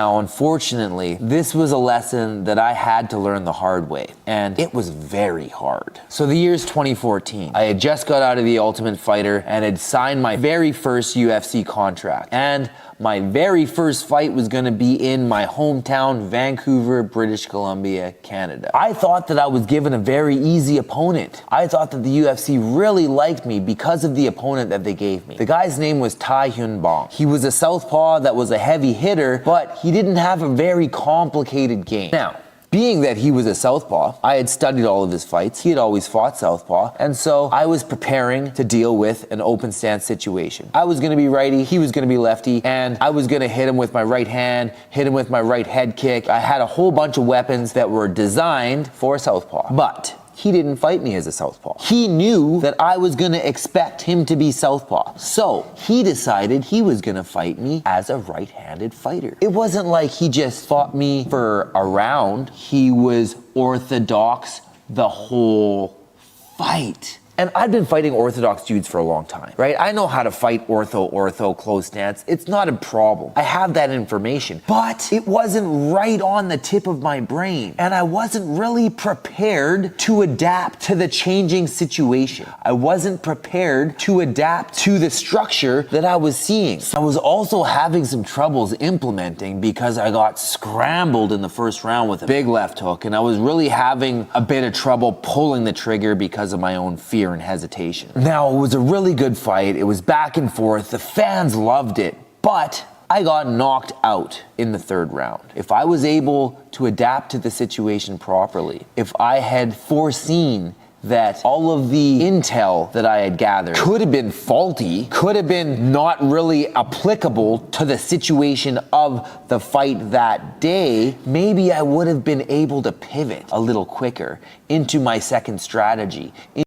Now, unfortunately, this was a lesson that I had to learn the hard way, and it was very hard. So the year's 2014. I had just got out of the Ultimate Fighter and had signed my very first UFC contract. And my very first fight was gonna be in my hometown, Vancouver, British Columbia, Canada. I thought that I was given a very easy opponent. I thought that the UFC really liked me because of the opponent that they gave me. The guy's name was Tai Hyun Bong. He was a southpaw that was a heavy hitter, but he didn't have a very complicated game. Now, being that he was a southpaw, I had studied all of his fights. He had always fought southpaw. And so I was preparing to deal with an open stance situation. I was gonna be righty, he was gonna be lefty, and I was gonna hit him with my right hand, hit him with my right head kick. I had a whole bunch of weapons that were designed for southpaw. But he didn't fight me as a southpaw. He knew that I was gonna expect him to be southpaw. So he decided he was gonna fight me as a right-handed fighter. It wasn't like he just fought me for a round. He was orthodox the whole fight. And I've been fighting orthodox dudes for a long time, right? I know how to fight ortho, close stance. It's not a problem. I have that information, but it wasn't right on the tip of my brain. And I wasn't really prepared to adapt to the changing situation. I wasn't prepared to adapt to the structure that I was seeing. I was also having some troubles implementing because I got scrambled in the first round with a big left hook, and I was really having a bit of trouble pulling the trigger because of my own fear and hesitation. Now, it was a really good fight. It was back and forth. The fans loved it, but I got knocked out in the third round. If I was able to adapt to the situation properly, if I had foreseen that all of the intel that I had gathered could have been faulty, could have been not really applicable to the situation of the fight that day, maybe I would have been able to pivot a little quicker into my second strategy.